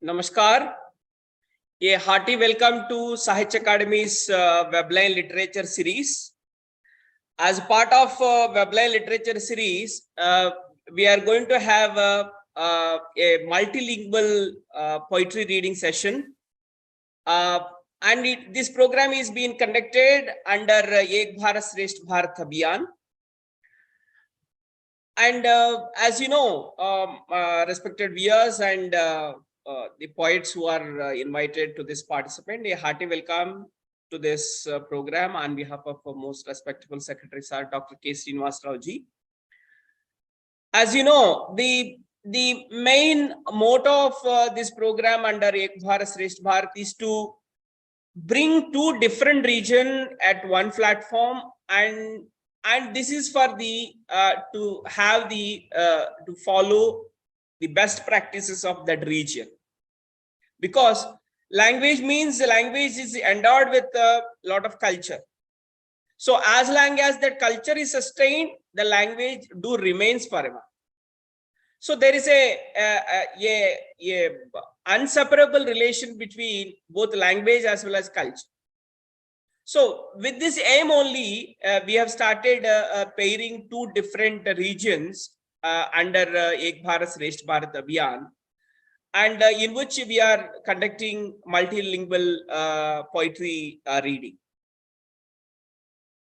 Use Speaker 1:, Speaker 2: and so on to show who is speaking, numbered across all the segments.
Speaker 1: Namaskar. A hearty welcome to Sahitya Academy's Webline Literature Series. As part of Webline Literature Series, we are going to have a multilingual poetry reading session. This program is being conducted under Ek Bharat Shresth Bharat Abhiyan. And as you know, respected viewers and the poets who are invited to this participant, a hearty welcome to this program on behalf of most respectable Secretary Sir Dr. K. Srinivas Rao ji. As you know, the main motto of this program under Ek Bharat Shresth Bharat is to bring two different regions at one platform, and this is for the to have the to follow the best practices of that region, because language means the language is endowed with a lot of culture. So as long as that culture is sustained, the language remains forever. So there is a inseparable relation between both language as well as culture. So with this aim only, we have started pairing two different regions under Ek Bharat Shresth Bharat Abhiyan, and in which we are conducting multilingual poetry reading.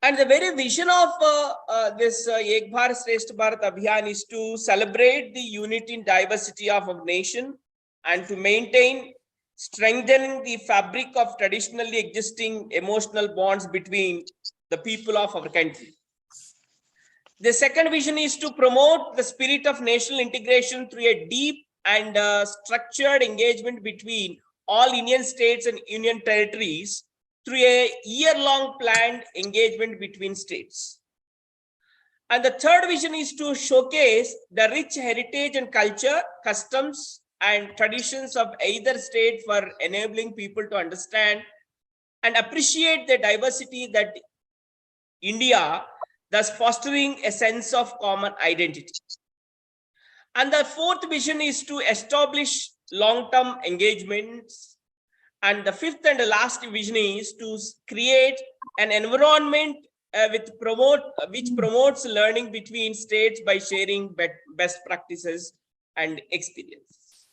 Speaker 1: And the very vision of this Ek Bharat Shresth Bharat Abhiyan is to celebrate the unity and diversity of our nation and to maintain, strengthening the fabric of traditionally existing emotional bonds between the people of our country. The second vision is to promote the spirit of national integration through a deep and structured engagement between all Indian states and union territories through a year-long planned engagement between states. And the third vision is to showcase the rich heritage and culture, customs, and traditions of either state for enabling people to understand and appreciate the diversity that India, thus fostering a sense of common identity. And the fourth vision is to establish long-term engagements. And the fifth and the last vision is to create an environment which promotes learning between states by sharing best practices and experiences.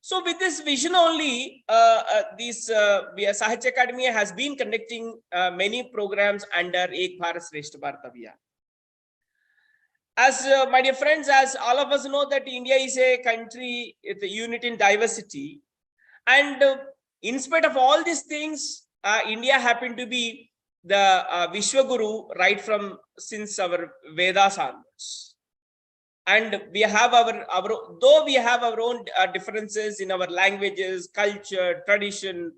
Speaker 1: So with this vision only, Sahitya Academy has been conducting many programs under Ek Bharat Shresth Bharat Abhiyan. As my dear friends, as all of us know that India is a country with a unity in diversity, and in spite of all these things, India happened to be the Vishwaguru right from since our Vedas onwards. And we have though we have our own differences in our languages, culture, tradition,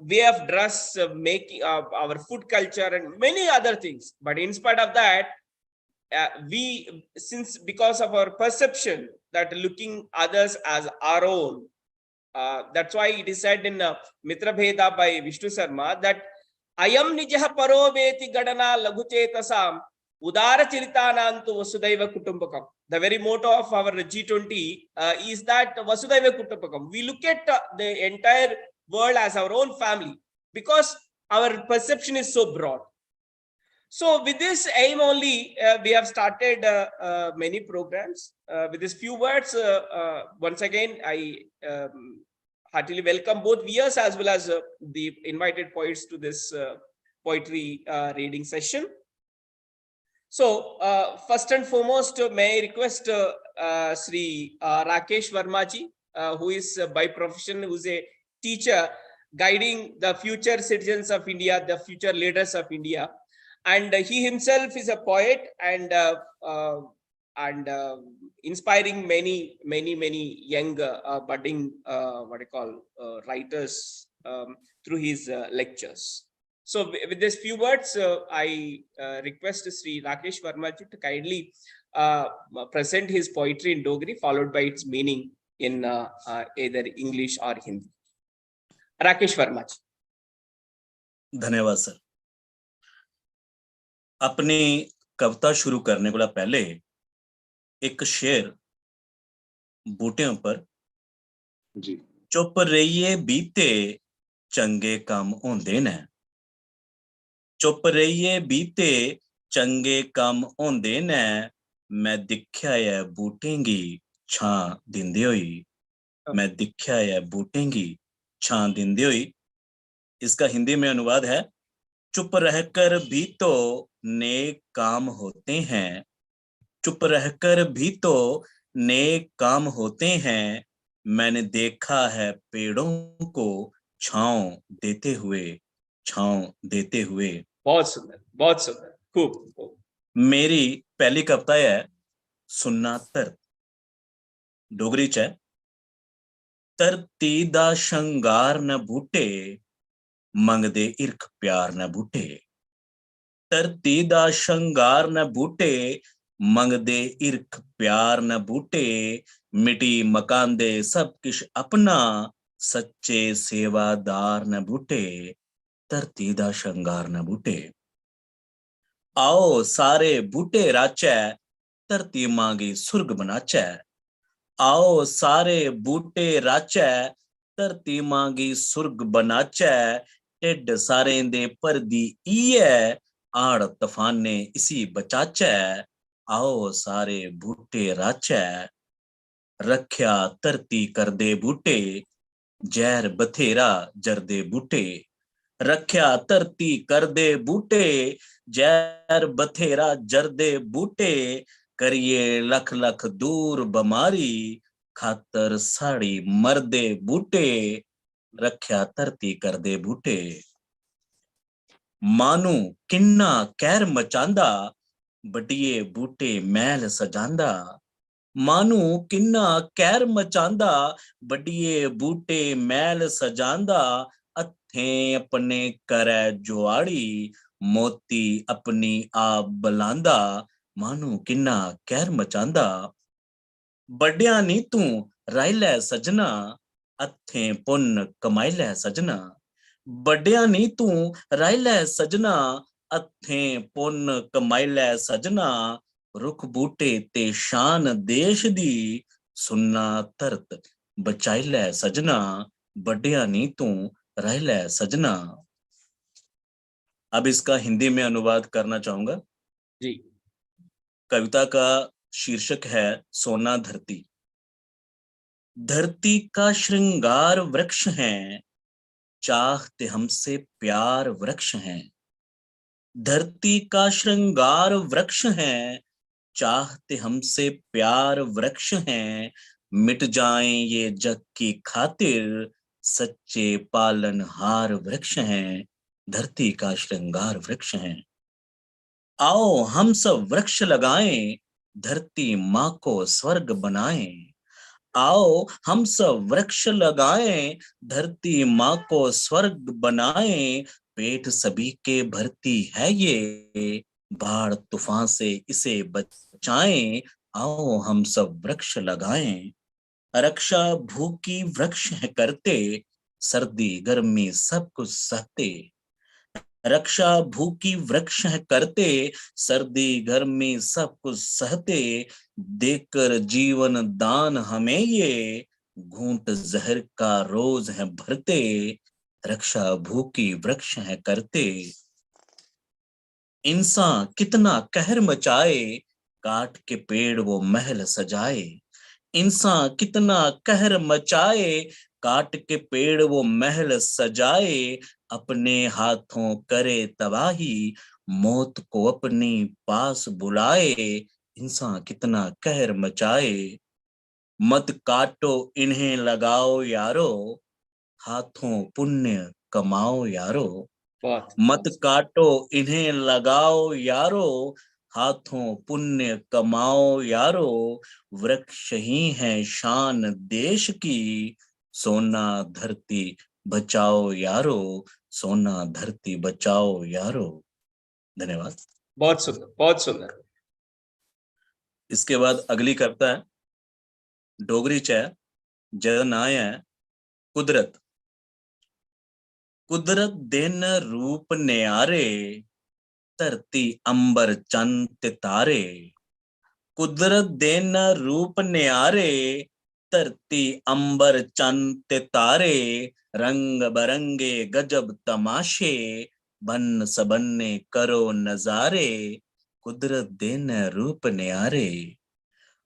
Speaker 1: way of dress, making our food culture, and many other things. But in spite of that, because of our perception that looking others as our own, that's why it is said in Mitra Bheda by Vishnu Sharma that Ayam Nijaha Paro Veti Gadana Laguchetasam Udara Chiritanantu Vasudaiva Kutumbakam. The very motto of our G20 is that Vasudaiva Kutumbakam. We look at the entire world as our own family because our perception is so broad. So with this aim only, we have started many programs. With these few words, once again, I heartily welcome both viewers as well as the invited poets to this poetry reading session. So first and foremost, may I request Sri Rakesh Verma ji, who is by profession, who is a teacher guiding the future citizens of India, the future leaders of India. And he himself is a poet and inspiring many young budding writers through his lectures. So with these few words, I request Sri Rakesh Verma ji to kindly present his poetry in Dogri, followed by its meaning in either English or Hindi. Rakesh Verma ji.
Speaker 2: धन्यवाद sir. अपनी कविता शुरू करने को पहले एक शेर बूटियां पर
Speaker 3: जी।
Speaker 2: चुप रहिए बीते चंगे काम होंदे ने, चुप रहिए बीते चंगे काम होंदे ने, मैं दिख्या है बूटें की छां दिंदे होई, मैं दिख्या है बूटें की छां दिंदे होई। इसका हिंदी में अनुवाद है, चुप रहकर भी तो नेक काम होते हैं, चुप रहकर भी तो नेक काम होते हैं, मैंने देखा है पेड़ों को छांव देते हुए, छांव देते हुए।
Speaker 1: बहुत सुंदर, खूब खूब।
Speaker 2: मेरी पहली कविता है सुन्ना धरत। डोगरी च है, धरती दा शंगार न बूटे, मंगदे इरख प्यार न बूटे, धरती दा शंगार न बूटे, मंगदे इरख प्यार न बूटे, मिटी मकांदे सब किश अपना, सच्चे सेवादार न बूटे, धरती दा शंगार न बूटे। आओ सारे बूटे राचै, धरती मांगी सुर्ग बनाचै, आओ सारे बूटे राचै, धरती मांगी सुर्ग बनाचै, टिड सारे दे परदी इयै, आड़ तफाने इसी बचाचै, आओ सारे बूटे राचै, रख्या धरती करदे बूटे, जहर बथेरा जरदे बूटे, रख्या धरती करदे बूटे, जहर बथेरा जरदे बूटे, करिए लख लख दूर बमारी, खातर साड़ी मरदे बूटे, रख्या धरती करदे बूटे। मानू किन्ना कहर मचांदा, बटिए बूटे महल सजांदा, मानू किन्ना कहर मचांदा, बड़िए बूटे महल सजांदा, हत्थें अपने करै जुआड़ी, मोती अपनी आप बलांदा, मानू किन्ना कहर मचांदा। बड़िया नी तू राई लै सजना, हत्थें पुन्न कमाई लै सजना, बड़िया नी तू राई लै सजना, हत्थें पुन्न कमाई लै सजना, रुख बूटे ते शान देश दी, सुन्ना धरत बचाई लै सजना, बड़िया नी तू राई लै सजना। अब इसका हिंदी में अनुवाद करना चाहूंगा।
Speaker 1: जी।
Speaker 2: कविता का शीर्षक है सोना धरती। धरती का श्रृंगार वृक्ष हैं, चाहते हमसे प्यार वृक्ष हैं, धरती का श्रृंगार वृक्ष हैं, चाहते हमसे प्यार वृक्ष हैं, मिट जाएं ये जग की खातिर, सच्चे पालनहार वृक्ष हैं, धरती का श्रृंगार वृक्ष हैं। आओ हम सब वृक्ष लगाएं, धरती माँ को स्वर्ग बनाएं, आओ हम सब वृक्ष लगाएं, धरती माँ को स्वर्ग बनाएं, पेट सभी के भरती है ये, बाढ़ तूफान से इसे बचाएं, आओ हम सब वृक्ष लगाएं। रक्षा भूखी वृक्ष है करते, सर्दी गर्मी सब कुछ सहते, रक्षा भूखी वृक्ष है करते, सर्दी गर्मी सब कुछ सहते, देकर जीवन दान हमें ये, घूंट जहर का रोज है भरते, रक्षा भूखी वृक्ष है करते। इंसान कितना कहर मचाए, काट के पेड़ वो महल सजाए, इंसान कितना कहर मचाए, काट के पेड़ वो महल सजाए, अपने हाथों करे तबाही, मौत को अपनी पास बुलाए, इंसान कितना कहर मचाए। मत काटो इन्हें लगाओ यारो, हाथों पुण्य कमाओ यारो, मत काटो इन्हें लगाओ यारो, हाथों पुण्य कमाओ यारो, वृक्ष ही है शान देश की, सोना धरती बचाओ यारो, सोना धरती बचाओ यारो। धन्यवाद।
Speaker 1: बहुत सुंदर, बहुत सुंदर।
Speaker 2: इसके बाद अगली कविता है डोगरी च है, जेदा नाम है कुदरत। कुदरत दिन रूप न्यारे, धरती अंबर चंद ते तारे, कुदरत दिन रूप न्यारे, धरती अंबर चंद तारे, रंग बरंगे गजब तमाशे, बन सबन्ने करो नजारे, कुदरत देने रूप न्यारे।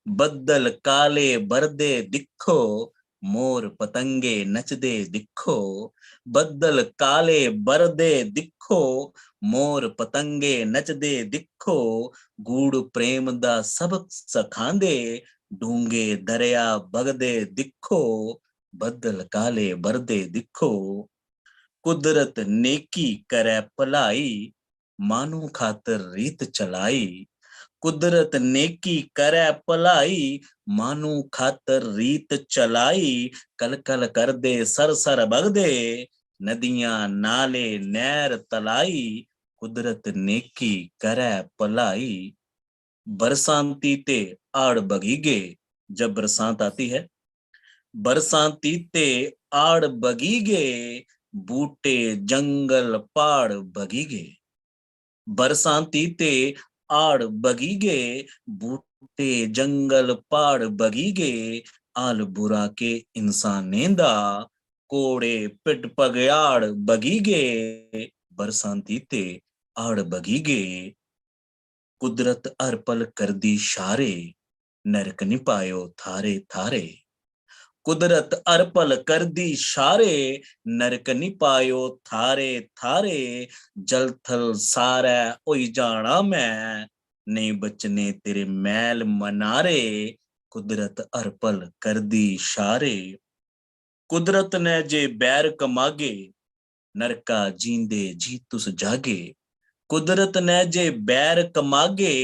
Speaker 2: बदल काले बरदे दिखो, मोर पतंगे नचदे दिखो। बदल काले बरदे दिखो, मोर पतंगे नचदे दिखो। गूढ़ प्रेम दा सबक सखांदे, डूंगे दरिया बगदे दिखो। बदल काले बरदे दिखो। कुदरत नेकी करे भलाई, मानू खातर रीत चलाई। कुदरत नेकी करे भलाई, मानू खातर रीत चलाई। कल कल कर दे सर सर बगदे, नदियां नाले नहर तलाई। कुदरत नेकी करे भलाई। बरसाती ते आड़ बगीगे, जब बरसात आती है बरसाती ते आड़ बगीगे, बूटे जंगल पहाड़ बगीगे। बरसाती ते आड़ बगीगे, बूटे जंगल पहाड़ बगीगे। आल बुरा के इंसानेंदा, कोड़े पिट पगयाड़ बगीगे। बरसाती ते आड़ बगीगे। कुदरत हर पल कर दी शारे, नरक नि पायो थारे थारे। कुदरत हर पल कर दी शारे, नरक नि पायो थारे थारे। जल थल सारा ओई जाना मैं, नहीं बचने तेरे मैल मनारे। कुदरत हर पल कर दी शारे। कुदरत ने जे बैर कमागे, नरका जींदे जी तुस जागे। कुदरत ने जे बैर कमागे,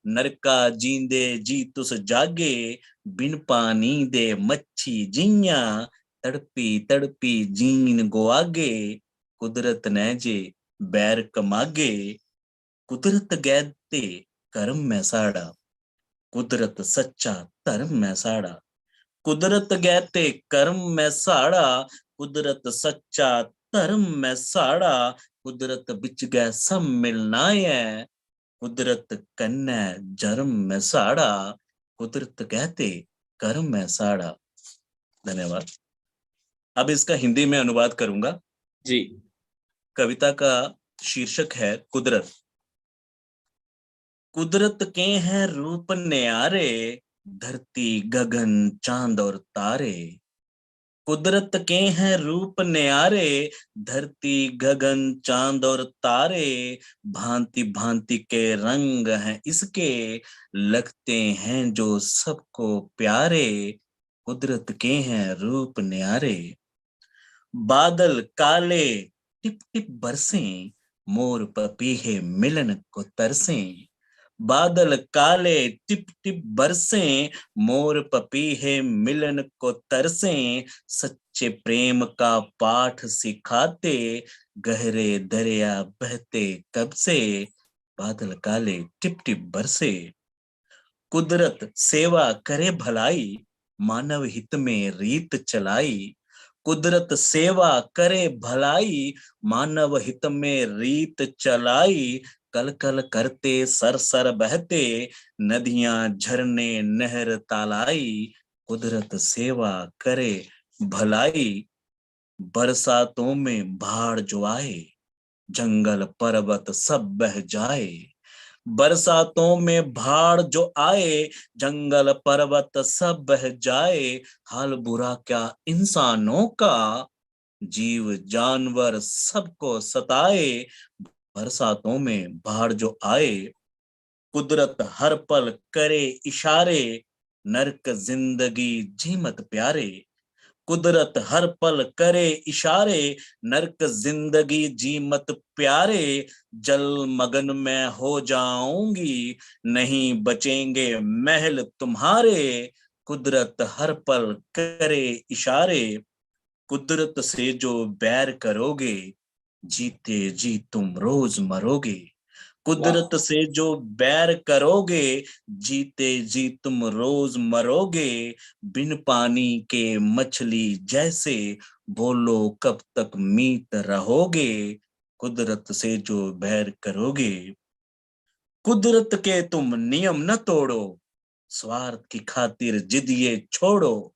Speaker 2: नरका जींदे जी तुस जागे। बिन पानी दे मच्छी जियां, तड़पी तड़पी जीन गुआगे। कुदरत ने जे बैर कमागे। कुदरत गैते कर्म में साड़ा, कुदरत सच्चा धर्म में साड़ा। कुदरत गैते कर्म में साड़ा, कुदरत सच्चा धर्म में साड़ा। कुदरत बिच गै सब मिलना है, कुदरत कन्ने जन्म में साड़ा। कुदरत कहते कर्म में साड़ा। धन्यवाद। अब इसका हिंदी में अनुवाद करूंगा।
Speaker 1: जी।
Speaker 2: कविता का शीर्षक है कुदरत। कुदरत के हैं रूप न्यारे, धरती गगन चांद और तारे। कुदरत के हैं रूप न्यारे, धरती गगन चांद और तारे। भांति भांति के रंग हैं इसके, लगते हैं जो सबको प्यारे। कुदरत के हैं रूप न्यारे। बादल काले टिप टिप बरसे, मोर पपीहे मिलन को तरसे। बादल काले टिप टिप बरसे, मोर पपीहे मिलन को तरसे। सच्चे प्रेम का पाठ सिखाते, गहरे दरिया बहते कब से। बादल काले टिप टिप बरसे। कुदरत सेवा करे भलाई, मानव हित में रीत चलाई। कुदरत सेवा करे भलाई, मानव हित में रीत चलाई। कल कल करते सर सर बहते, नदियां झरने नहर तालाई। कुदरत सेवा करे भलाई। बरसातों में बाढ़ जो आए, जंगल पर्वत सब बह जाए। बरसातों में बाढ़ जो आए, जंगल पर्वत सब बह जाए। हाल बुरा क्या इंसानों का, जीव जानवर सबको सताए। बरसातों में बाढ़ जो आए, कुदरत हर पल करे इशारे, नरक जिंदगी जीमत प्यारे। कुदरत हर पल करे इशारे, नरक जिंदगी जीमत प्यारे। जल मगन में हो जाऊंगी, नहीं बचेंगे महल तुम्हारे। कुदरत हर पल करे इशारे। कुदरत से जो बैर करोगे, जीते जी तुम रोज मरोगे।
Speaker 1: वाह।
Speaker 2: कुदरत से जो बैर करोगे, जीते जी तुम रोज मरोगे। बिन पानी के मछली जैसे, बोलो कब तक मीत रहोगे। कुदरत से जो बैर करोगे। कुदरत के तुम नियम न तोड़ो, स्वार्थ की खातिर जिद ये छोड़ो।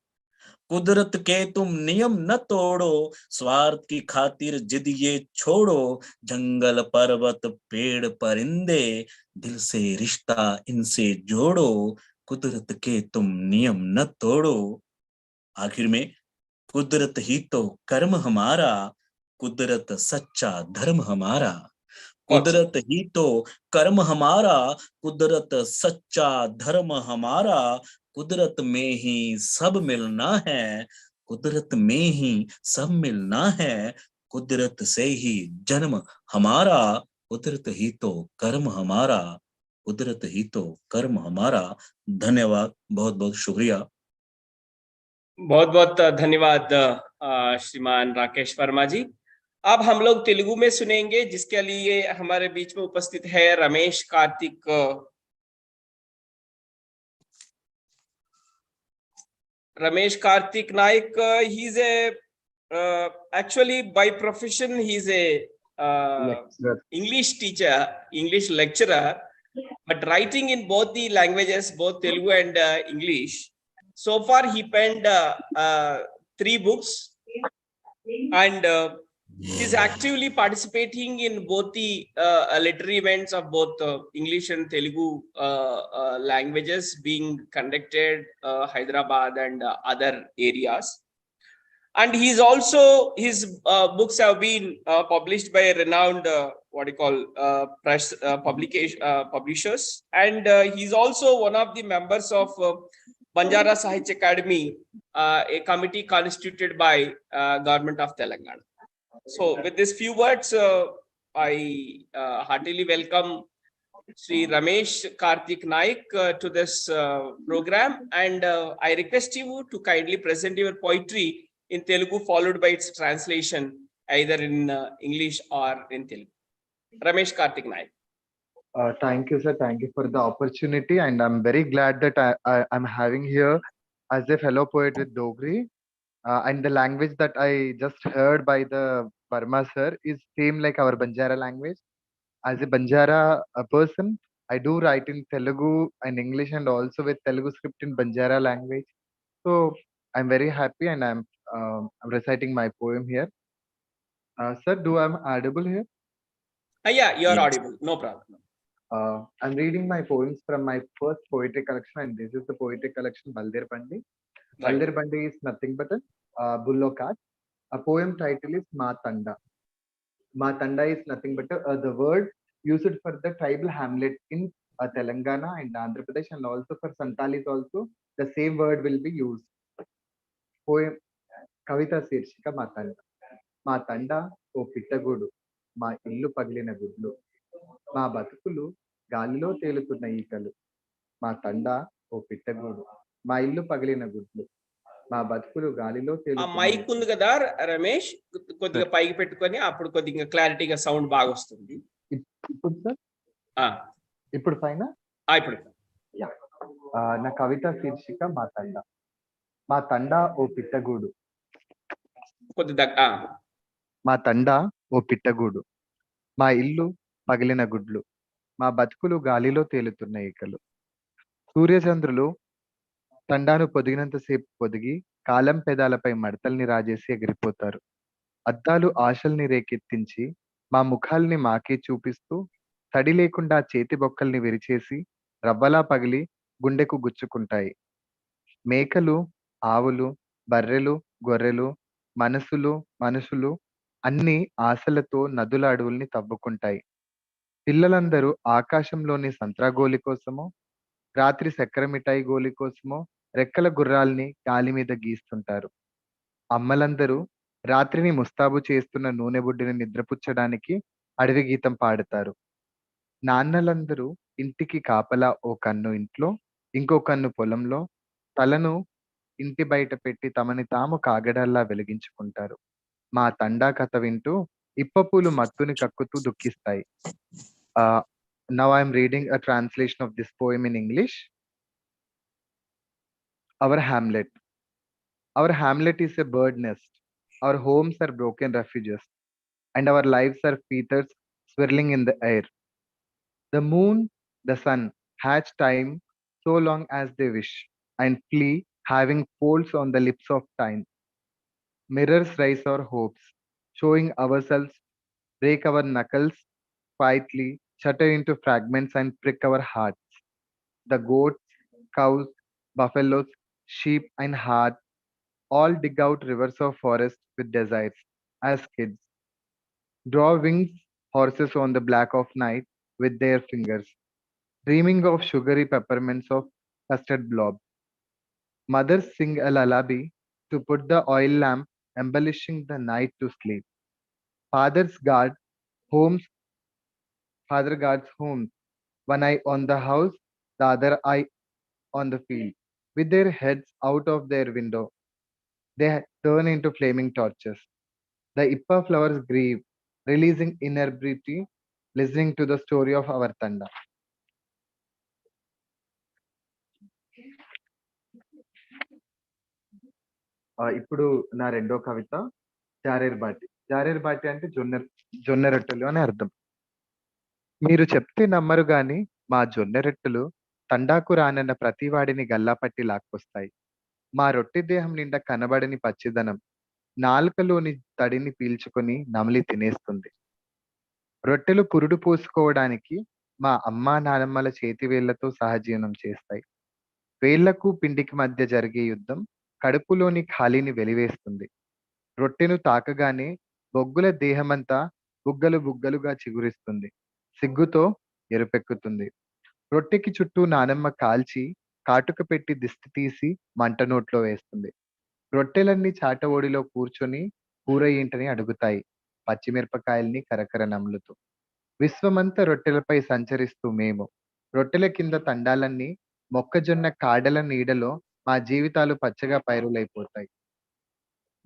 Speaker 2: कुदरत के तुम नियम न तोड़ो, स्वार्थ की खातिर जिद ये छोड़ो, जंगल पर्वत पेड़ परिंदे, दिल से रिश्ता इनसे जोड़ो, कुदरत के तुम नियम न तोड़ो। आखिर में कुदरत ही तो कर्म हमारा, कुदरत सच्चा धर्म हमारा।
Speaker 1: Okay.
Speaker 2: कुदरत ही तो कर्म हमारा, कुदरत सच्चा धर्म हमारा, कुदरत में ही सब मिलना है, कुदरत में ही सब मिलना है, कुदरत से ही जन्म हमारा, कुदरत ही तो कर्म हमारा, कुदरत ही तो कर्म हमारा। धन्यवाद, बहुत बहुत शुक्रिया।
Speaker 1: बहुत बहुत धन्यवाद श्रीमान राकेश वर्मा जी। अब हम लोग तेलुगु में सुनेंगे, जिसके लिए हमारे बीच में उपस्थित है Ramesh Kartik Nayak. He is a actually by profession he is a
Speaker 3: Lecturer.
Speaker 1: English teacher, English lecturer, but writing in both the languages, both Telugu and English. So far he penned 3 books, and he's actively participating in both the literary events of both English and Telugu languages being conducted Hyderabad and other areas. And he's also, his books have been published by renowned what do you call press publishers, and he's also one of the members of Banjara Sahitya Academy, a committee constituted by government of Telangana. So with these few words, I heartily welcome Sri Ramesh Karthik Naik to this program, and I request you to kindly present your poetry in Telugu, followed by its translation either in English or in Telugu. Ramesh Karthik Naik.
Speaker 3: Thank you, sir. Thank you for the opportunity, and I'm very glad that I'm having here as a fellow poet with Dogri. And the language that I just heard by the Burma sir is same like our Banjara language. As a Banjara person, I do write in Telugu and English, and also with Telugu script in Banjara language. So I'm very happy, and I'm reciting my poem here. Sir, do I'm audible here?
Speaker 1: Yeah, you're
Speaker 2: Yes.
Speaker 1: audible. No problem.
Speaker 3: I'm reading my poems from my first poetry collection, and this is the poetry collection Balder Bandi.
Speaker 1: Right.
Speaker 3: Balder Bandi is nothing but a bull cat. A poem title is Matanda. Matanda is nothing but the word used for the tribal hamlet in Telangana and Andhra Pradesh, and also for Santalis also the same word will be used. Poem Kavita Sirshika Matanda. Matanda O Pittagudu, మా ఇల్లు పగిలిన గుడ్లు, మా బతుకులు గాలిలో తేలుతున్న ఈకలు, మా తండ ఓ పిట్టగూడు, మా ఇల్లు పగిలిన గుడ్లు, మా బతుకులు గాలిలో
Speaker 1: ఆ
Speaker 3: తేలుతున్న
Speaker 1: మైక్ ఉంది కదా రమేష్, కొద్దిగా పైకి పెట్టుకొని అప్పుడు కొద్దిగా క్లారిటీగా సౌండ్ బాగా వస్తుంది.
Speaker 3: ఇప్పుడు సార్
Speaker 1: ఆ
Speaker 3: ఇప్పుడు పైన
Speaker 1: ఇప్పుడు
Speaker 3: నా కవిత శీర్షిక మా తండ. మా తండ ఓ పిట్టగూడు,
Speaker 1: కొద్దిగా
Speaker 3: మా తండ ఓ పిట్టగూడు, మా ఇల్లు పగిలిన గుడ్లు, మా బతుకులు గాలిలో తేలుతున్న ఈకలు. సూర్యచంద్రులు తండాను పొదిగినంతసేపు పొదిగి కాలం పెదాలపై మడతల్ని రాజేసి ఎగిరిపోతారు. అద్దాలు ఆశల్ని రేకెత్తించి మా ముఖాల్ని మాకే చూపిస్తూ తడి లేకుండా చేతి బొక్కల్ని విరిచేసి రవ్వలా పగిలి గుండెకు గుచ్చుకుంటాయి. మేకలు, ఆవులు, బర్రెలు, గొర్రెలు, మనుషులు అన్ని ఆశలతో నదుల అడవుల్ని తవ్వుకుంటాయి. పిల్లలందరూ ఆకాశంలోని సంత్రాగోలి కోసమో, రాత్రి చక్కెర మిఠాయి గోలి కోసమో రెక్కల గుర్రాల్ని గాలి మీద గీస్తుంటారు. అమ్మలందరూ రాత్రిని ముస్తాబు చేస్తున్న నూనె బుడ్డిని నిద్రపుచ్చడానికి అడవి గీతం పాడుతారు. నాన్నలందరూ ఇంటికి కాపలా ఓ కన్ను ఇంట్లో, ఇంకో కన్ను పొలంలో, తలను ఇంటి బయట పెట్టి తమని తాము కాగడాల్లా వెలిగించుకుంటారు. మా తండా కథ వింటూ ఇప్పపూలు మత్తుని కక్కుతూ దుఃఖిస్తాయి. Now I'm reading a translation of this poem in English. Our Hamlet. Our Hamlet is a bird nest. Our homes are broken refuges, and our lives are feathers swirling in the air. The moon, the sun hatch time so long as they wish, and flee having folds on the lips of time. Mirrors rise our hopes, showing ourselves, break our knuckles quietly, shatter into fragments, and prick our hearts. The goats, cows, buffaloes, sheep, and hart all dig out rivers of forest with desires. As kids, draw wings horses on the black of night with their fingers, dreaming of sugary peppermints of custard blob. Mothers sing a lullaby to put the oil lamp embellishing the night to sleep. Fathers guard homes, father guards homes, one eye on the house, the other eye on the field. With their heads out of their window, they turn into flaming torches. The Ippa flowers grieve, releasing inner beauty, listening to the story of our Tanda. ఇప్పుడు నా రెండో కవిత జారేర్ బాటి. జారేర్ బాటి అంటే జొన్న రొట్టెలు అని అర్థం. మీరు చెప్తే నమ్మరు గాని మా జొన్న రొట్టెలు తండాకు రానన్న ప్రతివాడిని గల్లాపట్టి లాక్కొస్తాయి. మా రొట్టె దేహం నిండా కనబడని పచ్చిదనం నాలుకలోని తడిని పీల్చుకొని నమిలి తినేస్తుంది. రొట్టెలు పురుడు పోసుకోవడానికి మా అమ్మా నానమ్మల చేతివేళ్లతో సహజీవనం చేస్తాయి. వేళ్లకు పిండికి మధ్య జరిగే యుద్ధం కడుపులోని ఖాళీని వెలివేస్తుంది. రొట్టెను తాకగానే బొగ్గుల దేహమంతా బుగ్గలు బుగ్గలుగా చిగురిస్తుంది. సిగ్గుతో ఎరుపెక్కుతుంది. రొట్టెకి చుట్టూ నానమ్మ కాల్చి కాటుక పెట్టి దిష్టి తీసి మంట నోట్లో వేస్తుంది. రొట్టెలన్నీ చాటవోడిలో కూర్చొని కూర ఏంటని అడుగుతాయి పచ్చిమిరపకాయల్ని కరకర నములుతూ. విశ్వమంతా రొట్టెలపై సంచరిస్తూ మేము రొట్టెల కింద తండాలన్నీ మొక్కజొన్న కాడల నీడలో మా జీవితాలు పచ్చగా పైరులైపోతాయి.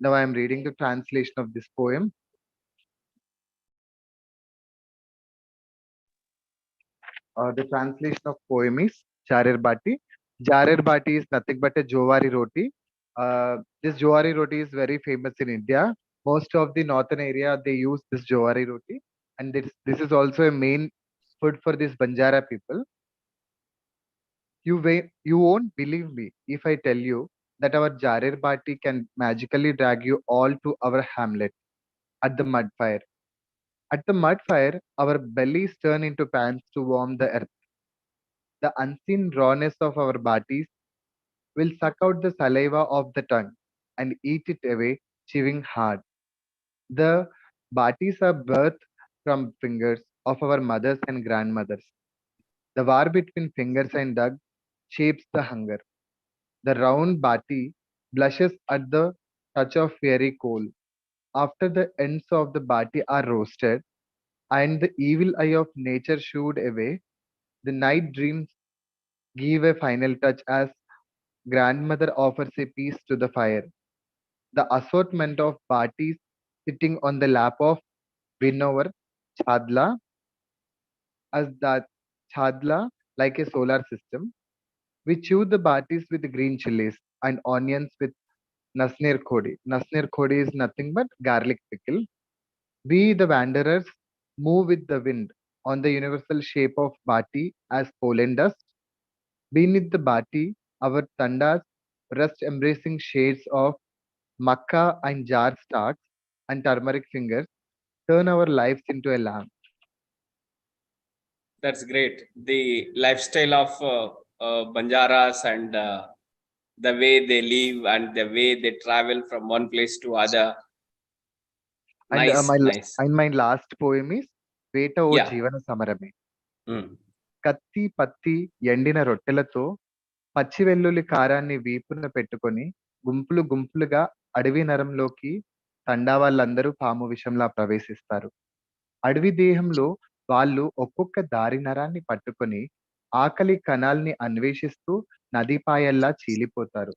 Speaker 3: Now I am reading the translation of this poem. The translation of poem is Jarer Bati. Jarer Bati is nothing but a Jowari roti. This Jowari roti is very famous in India. Most of the northern area they use this Jowari roti, and this is also a main food for this Banjara people. You won't believe me if I tell you that our Jarer Bati can magically drag you all to our hamlet at the mud fire. At the mud fire, our bellies turn into pans to warm the earth. The unseen rawness of our batis will suck out the saliva of the tongue and eat it away, chewing hard. The batis are birthed from fingers of our mothers and grandmothers. The war between fingers and dug shapes the hunger. The round bati blushes at the touch of fiery coal. After the ends of the bati are roasted and the evil eye of nature shooed away, the night dreams give a final touch as grandmother offers a piece to the fire. The assortment of batis sitting on the lap of winnower chadla as that chadla like a solar system. We chew the batis with green chilies and onions with nasnir khodi. Nasnir khodi is nothing but garlic pickle. We, the wanderers, move with the wind on the universal shape of bati as pollen dust. Beneath the bati, our tandas rest embracing shades of makkah and jar stalks and turmeric fingers turn our lives into a lamp.
Speaker 1: That's great. The lifestyle of Banjaras and the way they live and the way they travel from one place to other.
Speaker 3: And
Speaker 1: Nice, nice.
Speaker 3: my last poem is Veta O
Speaker 1: Yeah.
Speaker 3: Jeevana Samarame.
Speaker 1: Mm.
Speaker 3: కత్తి పత్తి ఎండిన రొట్టెలతో పచ్చి వెల్లుల్లి కారాన్ని వీపున పెట్టుకొని గుంపులు గుంపులుగా అడవి నరంలోకి తండా వాళ్ళందరూ పాము విషంలా ప్రవేశిస్తారు. అడవి దేహంలో వాళ్ళు ఒక్కొక్క దారి నరాన్ని పట్టుకొని ఆకలి కణాల్ని అన్వేషిస్తూ నదీపాయల్లా చీలిపోతారు.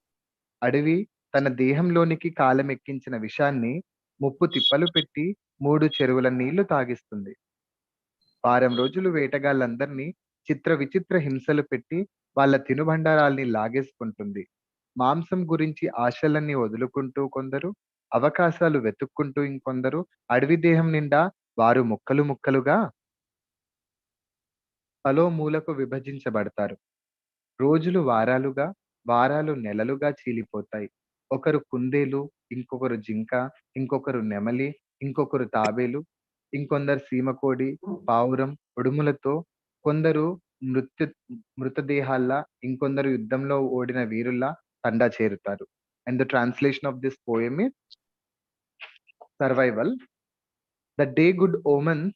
Speaker 3: అడవి తన దేహంలోనికి కాలమెక్కించిన విషాన్ని ముప్పు తిప్పలు పెట్టి 3 చెరువుల నీళ్లు తాగిస్తుంది. వారం రోజులు వేటగాళ్ళందరినీ చిత్ర విచిత్ర హింసలు పెట్టి వాళ్ళ తినుబండారాల్ని లాగేసుకుంటుంది. మాంసం గురించి ఆశలన్నీ వదులుకుంటూ కొందరు, అవకాశాలు వెతుక్కుంటూ ఇంకొందరు అడవి దేహం నిండా వారు ముక్కలు ముక్కలుగా తలో మూలకు విభజించబడతారు. రోజులు వారాలుగా, వారాలు నెలలుగా చీలిపోతాయి. ఒకరు కుందేలు, ఇంకొకరు జింక, ఇంకొకరు నెమలి, ఇంకొకరు తాబేలు, ఇంకొందరు సీమకోడి, పావురం, ఉడుములతో, కొందరు మృతదేహాల్లా, ఇంకొందరు యుద్ధంలో ఓడిన వీరుల్లా తండా చేరుతారు. And the translation of this poem is survival. The day good omens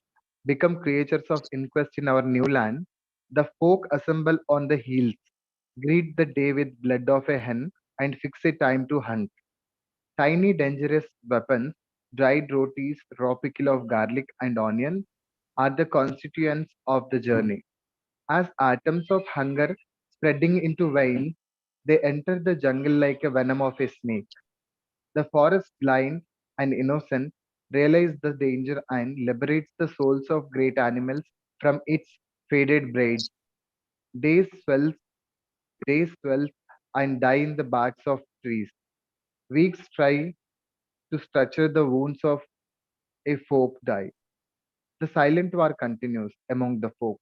Speaker 3: become creatures of inquest in our new land, the folk assemble on the hills, greet the day with blood of a hen, and fix a time to hunt. Tiny dangerous weapons, dried rotis, raw pickle of garlic and onion are the constituents of the journey. As atoms of hunger spreading into veins, they enter the jungle like a venom of a snake. The forest, blind and innocent, realizes the danger and liberates the souls of great animals from its faded braids. Days swell, days swell and die in the barks of trees. Weeks try to stretcher the wounds of a folk die. The silent war continues among the folk.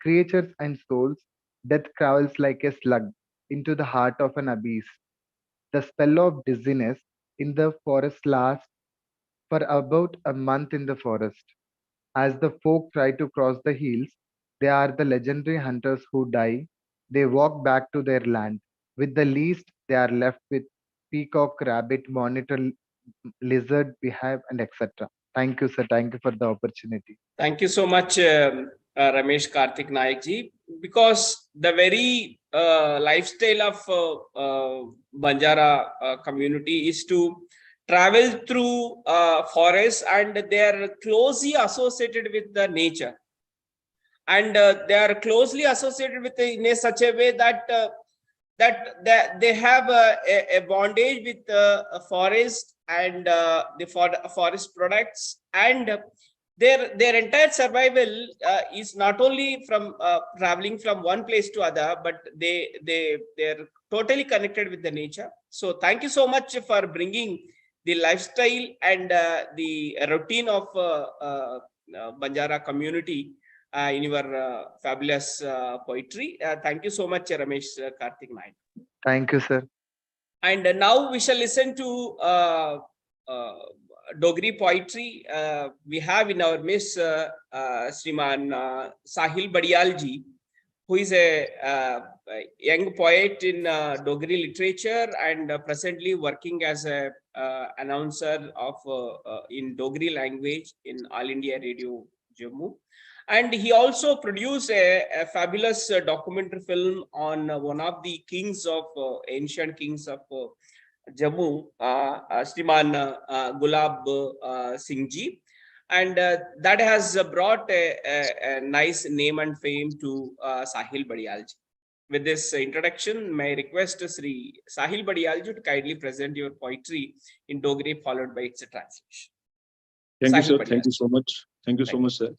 Speaker 3: Creatures and souls, death crawls like a slug into the heart of an abyss. The spell of dizziness in the forest lasts for about a month in the forest. As the folk try to cross the hills, they are the legendary hunters who die. They walk back to their land. With the least, they are left with peacock, rabbit, monitor, lizard, beehive, and etc. Thank you, sir. Thank you for the opportunity.
Speaker 1: Thank you so much, Ramesh Karthik Naik ji, because the very lifestyle of Banjara community is to travel through forests, and they are closely associated with the nature, and they are closely associated with in a such a way that they have a bondage with a forest and the forest products, and their entire survival is not only from traveling from one place to other, but they're totally connected with the nature. So thank you so much for bringing the lifestyle and the routine of Banjara community in your fabulous poetry. Thank you so much, Ramesh Karthik Naik.
Speaker 3: Thank you, sir.
Speaker 1: And now we shall listen to Dogri poetry. We have in our midst Sriman Sahil Badiyal ji, who is a young poet in Dogri literature and presently working as a announcer of in Dogri language in All India Radio Jammu. And he also produced a fabulous documentary film on one of the kings of ancient kings of Jammu, Shriman Gulab Singh ji, and that has brought a nice name and fame to Sahil Badiyal ji. With this introduction, may I request Sri Sahil Badiyal ji to kindly present your poetry in Dogri, followed by its translation.
Speaker 4: Thank you,
Speaker 1: Sahil
Speaker 4: sir.
Speaker 1: Badiyal.
Speaker 4: Thank you so much. Thank you so
Speaker 1: Thank
Speaker 4: much, sir.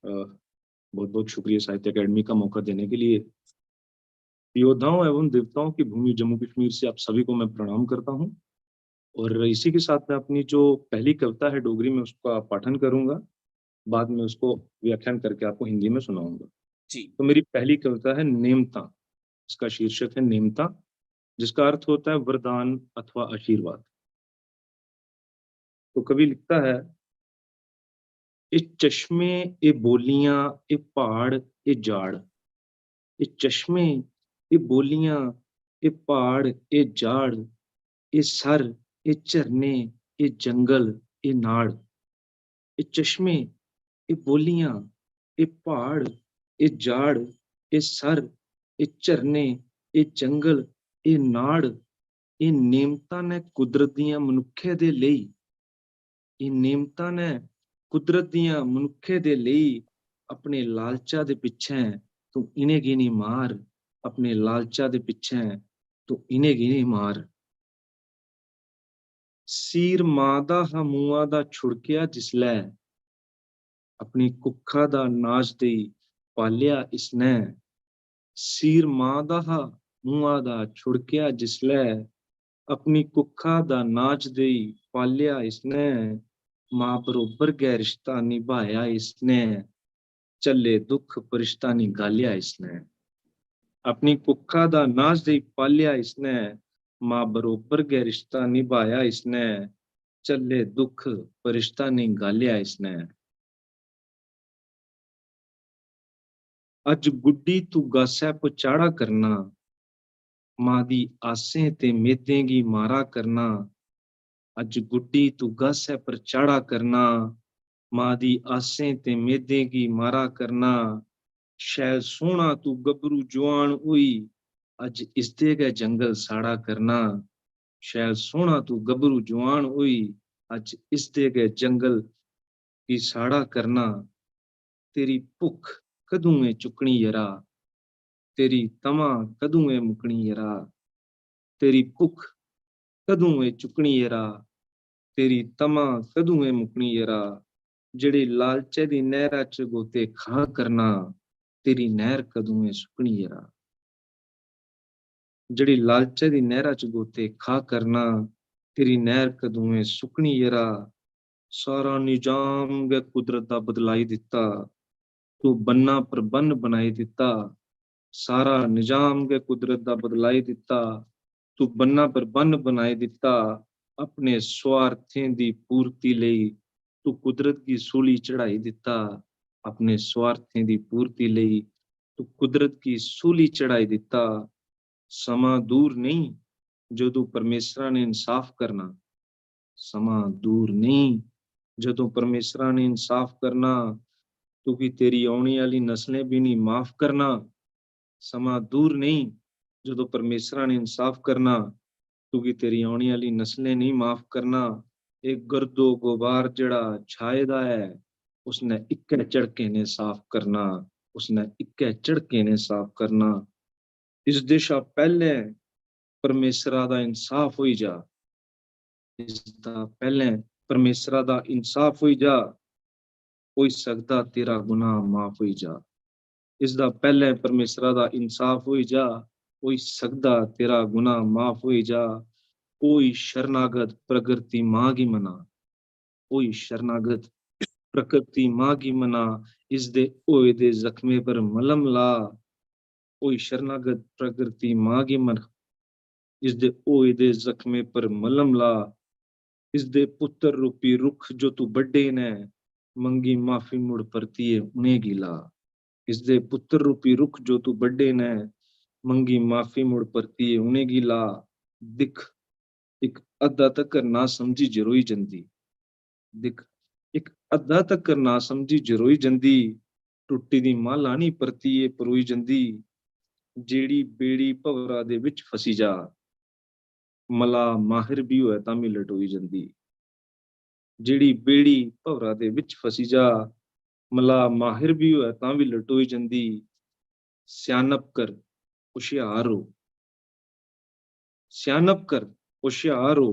Speaker 4: बहुत बहुत शुक्रिया साहित्य academy का मौका देने के लिए। योद्धाओं एवं देवताओं की भूमि जम्मू कश्मीर से आप सभी को मैं प्रणाम करता हूं, और इसी के साथ मैं अपनी जो पहली कविता है डोगरी में उसका पाठन करूंगा, बाद में उसको व्याख्यान करके आपको हिंदी में सुनाऊंगा
Speaker 1: जी।
Speaker 4: तो मेरी पहली कविता है नेमता। इसका शीर्षक है नेमता, जिसका अर्थ होता है वरदान अथवा आशीर्वाद। तो कवि लिखता है, ए चश्मे ए बोलियां ए पहाड़ ए जाड़, ए चश्मे ए बोलियां ए पहाड़ ए जाड़, ए सर ए झरने ए जंगल ए नाड़, ए चश्मे ए बोलियां ए पहाड़ ए जाड़, ए सर ए झरने ए जंगल ए नाड़, ए नेमतां ने कुदरत दियां मनुखे दे लई, ए नेमतां ने कुदरत दियां मनुखे दे लई, अपने लालचा दे पिछे तू इने गिनी मार, अपने लालचा दे पिछे तू इने गिनी मार। सीर मां दा हमूआ दा छुड़किया जिसलै, अपनी कुखा दा नाज देई पालिया इसने, सीर मां दा हमूआ दा छुड़किया जिसलै, अपनी कुखा दा नाज देई पालिया इसने, मां बरोबर गै रिश्ता निभाया इसने, चले दुख परिश्ता निगालिया इसने। अपनी कुखा दा नाज दे पालिया इसने, मां बरोबर गै रिश्ता निभाया इसने, चले दुख पर रिश्ता नहीं गालिया इसने। अज गुड्डी तू गासै पचाड़ा करना, मां दी आसें ते मेदें गी मारा करना। अज गुड्डी तू गासै पचाड़ा करना, मां दी आसें ते मेदें गी मारा करना। शैल सोहना तू गबरू जवान होई, अज इसदे गै जंगल साड़ा करना। शैल सोहना तू गबरू जवान होई, अज इसदे गै जंगल की साड़ा करना। तेरी भुख कदूं है चुकनी यरा, तेरी तमा कदूं है मुकनी यरा। तेरी भुख कदूं है चुकनी यरा, तेरी तमा कदूं है मुकनी यरा। ਜਿਹੜੇ ਲਾਲਚੇ ਦੀ ਨਹਿਰਾਂ ਚ ਗੋਤੇ ਖਾ ਕਰਨਾ, ਤੇਰੀ ਨਹਿਰ ਕਦੋਂ ਹੈ ਸੁੱਕਣੀ ਯਰਾ। ਜਿਹੜੀ ਲਾਲਚੇ ਦੀ ਨਹਿਰਾਂ ਚ ਗੋਤੇ ਖਾ ਕਰਨਾ, ਤੇਰੀ ਨਹਿਰ ਕਦੋਂ ਹੈ ਸੁੱਕਣੀ ਯਰਾ। ਸਾਰਾ ਨਿਜ਼ਾਮ ਗੈ ਕੁਦਰਤ ਦਾ ਬਦਲਾਈ ਦਿੱਤਾ, ਤੂੰ ਬੰਨਾ ਪਰ ਬੰਨ ਬਣਾਈ ਦਿੱਤਾ। ਸਾਰਾ ਨਿਜ਼ਾਮ ਗੈ ਕੁਦਰਤ ਦਾ ਬਦਲਾਈ ਦਿੱਤਾ, ਤੂੰ ਬੰਨਾ ਪਰ ਬੰਨ ਬਣਾਈ ਦਿੱਤਾ। ਆਪਣੇ ਸਵਾਰਥਾਂ ਦੀ ਪੂਰਤੀ ਲਈ ਤੂੰ ਕੁਦਰਤ ਦੀ ਸੂਲੀ ਚੜਾਈ ਦਿੱਤਾ। ਆਪਣੇ ਸਵਾਰਥਾਂ ਦੀ ਪੂਰਤੀ ਲਈ ਤੂੰ ਕੁਦਰਤ ਦੀ ਸੂਲੀ ਚੜਾਈ ਦਿੱਤਾ। ਸਮਾਂ ਦੂਰ ਨਹੀਂ ਜਦੋਂ ਪਰਮੇਸ਼ਰਾਂ ਨੇ ਇਨਸਾਫ ਕਰਨਾ, ਸਮਾਂ ਦੂਰ ਨਹੀਂ ਜਦੋਂ ਪਰਮੇਸ਼ਰਾਂ ਨੇ ਇਨਸਾਫ ਕਰਨਾ। ਕਿਉਂਕਿ ਤੇਰੀ ਆਉਣੀ ਵਾਲੀ ਨਸलें ਵੀ ਨਹੀਂ ਮਾਫ ਕਰਨਾ। ਸਮਾਂ ਦੂਰ ਨਹੀਂ ਜਦੋਂ ਪਰਮੇਸ਼ਰਾਂ ਨੇ ਇਨਸਾਫ ਕਰਨਾ, ਕਿਉਂਕਿ ਤੇਰੀ ਆਉਣੀ ਵਾਲੀ ਨਸलें ਨਹੀਂ ਮਾਫ ਕਰਨਾ। ਇਹ ਗਰਦੋ ਗੁਬਾਰ ਜਿਹੜਾ ਛਾਏਦਾ ਹੈ, ਉਸਨੇ ਇੱਕੇ ਝੜਕੇ ਨੇ ਸਾਫ਼ ਕਰਨਾ, ਉਸਨੇ ਇੱਕੇ ਝੜਕੇ ਨੇ ਸਾਫ਼ ਕਰਨਾ। ਇਸ ਦਿਸ਼ਾ ਪਹਿਲੇ ਪਰਮੇਸ਼ਰਾ ਦਾ ਇਨਸਾਫ ਹੋਈ ਜਾ, ਇਸ ਦਾ ਪਹਿਲੇ ਪਰਮੇਸ਼ਰਾ ਦਾ ਇਨਸਾਫ ਹੋਈ ਜਾ। ਹੋਈ ਸਕਦਾ ਤੇਰਾ ਗੁਨਾਹ ਮਾਫ ਹੋਈ ਜਾ। ਇਸ ਦਾ ਪਹਿਲੇ ਪਰਮੇਸ਼ਰਾ ਦਾ ਇਨਸਾਫ ਹੋਈ ਜਾ। ਹੋਈ ਸਕਦਾ ਤੇਰਾ ਗੁਨਾਹ ਮਾਫ ਹੋਈ ਜਾ। कोई शरणागत प्रकृति मांगी मना, कोई शरणागत प्रकृति मांगी मना। इस दे होए दे जख्मे पर मलम ला, कोई शरणागत प्रकृति मांगी मना। इस दे होए दे जख्मे पर मलम ला। इस दे पुत्र रूपी रुख जो तू बड्डे ने, मंगी माफी मुड़ परतिए उन्हें गिला। इस दे पुत्र रूपी रुख जो तू बड्डे ने, मंगी माफी मुड़ परतिए उन्हें गिला। दिख एक अद्धा तक ना समझी जरोई जंदी, दिख एक अद्धा तक ना समझी जरोई जंदी। टुट्टी दी माला नहीं परती ए परोई जंदी। जेड़ी बेड़ी भवरा दे विच फसी जा, मला माहिर भी होए तां भी लटोई जंदी। जेड़ी बेड़ी भवरा दे विच फसी जा, मला माहिर भी होए तां भी लटोई जंदी। सियानप कर हुशियार हो, सियानप कर होशियार हो,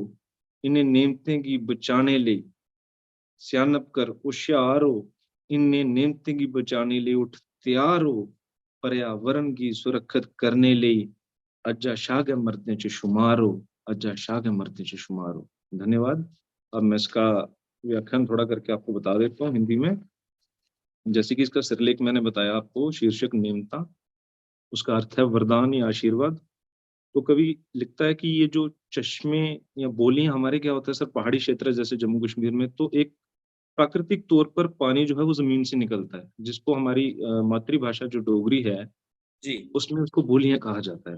Speaker 4: इन्हें नेमतें की बचाने ले। सियानप कर होशियार हो, इन्हें नेमतें की बचाने ले उठ तैयार हो। पर्यावरण की सुरक्षित करने ले अज्जा शाह के मरते च शुमार हो, अज्जा शाह के मरते च शुमार हो। धन्यवाद। अब मैं इसका व्याख्यान थोड़ा करके आपको बता देता हूँ हिंदी में। जैसे कि इसका सिरलेख मैंने बताया आपको, शीर्षक नेमता, उसका अर्थ है वरदान या आशीर्वाद। तो कवि लिखता है कि ये जो चश्मे या बोलियां हमारे क्या होता है सर, पहाड़ी क्षेत्र जैसे जम्मू कश्मीर में, तो एक प्राकृतिक तौर पर पानी जो है वो जमीन से निकलता है, जिसको हमारी मातृभाषा जो डोगरी है
Speaker 1: जी
Speaker 4: उसमें उसको बोलियां कहा जाता है।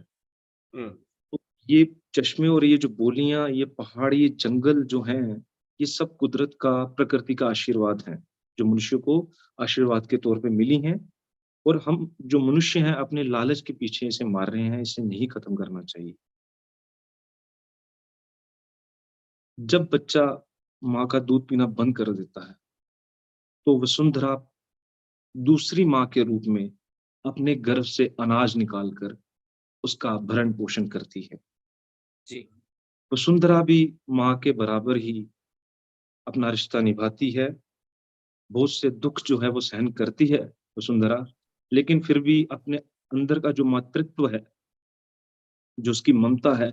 Speaker 1: हम्म,
Speaker 4: तो ये चश्मे और ये जो बोलियां, ये पहाड़, ये जंगल जो हैं, ये सब कुदरत का, प्रकृति का आशीर्वाद है, जो मनुष्य को आशीर्वाद के तौर पे मिली हैं। और हम जो मनुष्य हैं अपने लालच के पीछे इसे मार रहे हैं, इसे नहीं खत्म करना चाहिए। जब बच्चा माँ का दूध पीना बंद कर देता है, तो वसुंधरा दूसरी माँ के रूप में अपने गर्भ से अनाज निकालकर उसका भरण पोषण करती है।
Speaker 1: जी
Speaker 4: वसुंधरा भी माँ के बराबर ही अपना रिश्ता निभाती है। बहुत से दुख जो है वो सहन करती है वसुंधरा, लेकिन फिर भी अपने अंदर का जो मातृत्व है, जो उसकी ममता है,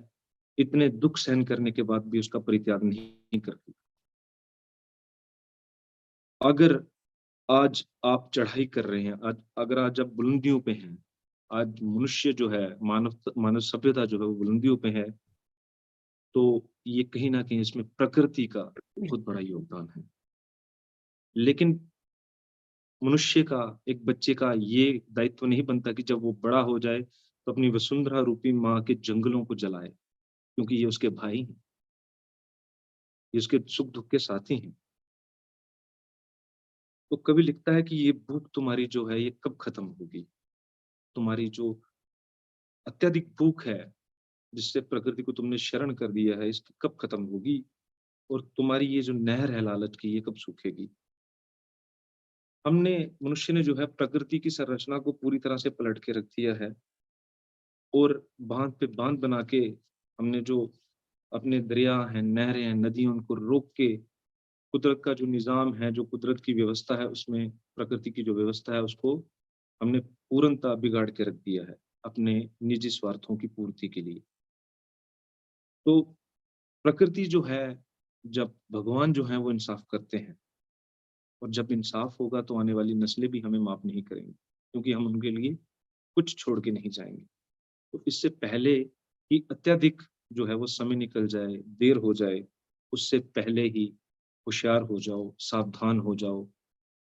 Speaker 4: इतने दुख सहन करने के बाद भी उसका परित्याग नहीं करती। अगर आज आप चढ़ाई कर रहे हैं, अगर आज आप बुलंदियों पे हैं, आज मनुष्य जो है, मानव सभ्यता जो है वो बुलंदियों पे है, तो ये कहीं ना कहीं इसमें प्रकृति का बहुत बड़ा योगदान है। लेकिन मनुष्य का, एक बच्चे का ये दायित्व नहीं बनता कि जब वो बड़ा हो जाए तो अपनी वसुंधरा रूपी माँ के जंगलों को जलाए, क्योंकि ये उसके भाई हैं, ये उसके सुख दुख के साथी हैं। तो कवि लिखता है कि ये भूख तुम्हारी जो है ये कब खत्म होगी, तुम्हारी जो अत्यधिक भूख है जिससे प्रकृति को तुमने शरण कर दिया है, इसकी कब खत्म होगी, और तुम्हारी ये जो नहर है लालच की ये कब सूखेगी। हमने, मनुष्य ने जो है प्रकृति की संरचना को पूरी तरह से पलट के रख दिया है, और बांध पे बांध बना के हमने जो अपने दरिया हैं, नहरें हैं, नदियों, उनको रोक के कुदरत का जो निज़ाम है, जो कुदरत की व्यवस्था है, उसमें प्रकृति की जो व्यवस्था है उसको हमने पूर्णतः बिगाड़ के रख दिया है अपने निजी स्वार्थों की पूर्ति के लिए। तो प्रकृति जो है, जब भगवान जो है वो इंसाफ करते हैं, और जब इंसाफ होगा तो आने वाली नस्लें भी हमें माफ नहीं करेंगी, क्योंकि हम उनके लिए कुछ छोड़ के नहीं जाएंगे। तो इससे पहले कि अत्यधिक जो है वो समय निकल जाए, देर हो जाए, उससे पहले ही होशियार हो जाओ, सावधान हो जाओ,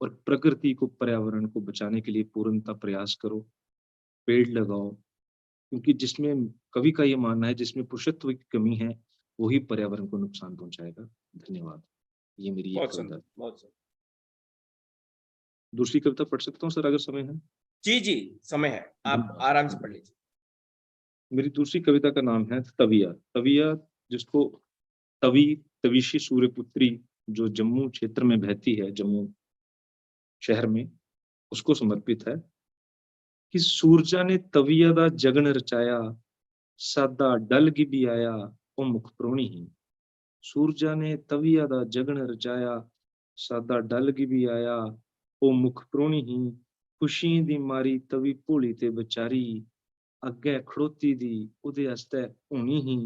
Speaker 4: और प्रकृति को, पर्यावरण को बचाने के लिए पूर्णतः प्रयास करो, पेड़ लगाओ, क्योंकि जिसमें, कवि का ये मानना है, जिसमें पुरुषत्व की कमी है वही पर्यावरण को नुकसान पहुंचाएगा। धन्यवाद। ये मेरी एक
Speaker 1: बहुत
Speaker 4: कविता।
Speaker 1: सुंदर, बहुत सुंदर।
Speaker 4: दूसरी कविता पढ़ सकता हूँ सर, अगर समय है?
Speaker 1: जी जी, समय है, आप आराम से पढ़ लीजिए।
Speaker 4: मेरी दूसरी कविता का नाम है तविया। तविया, जिसको तवी, तविशी सूर्यपुत्री, जो जम्मू क्षेत्र में बहती है, जम्मू शहर में, उसको समर्पित है। कि सूरजा ने तविया दा जगन रचाया, सादा डल गी भी आया, ओ मुख प्रोणी ही। सूरजा ने तविया दा जगन रचाया, सादा डल गी भी आया, ओ मुख प्रोणी ही। खुशी दी मारी तवी भोली ते बेचारी, अग्गे खड़ोती दी उदे आस्ते होनी ही।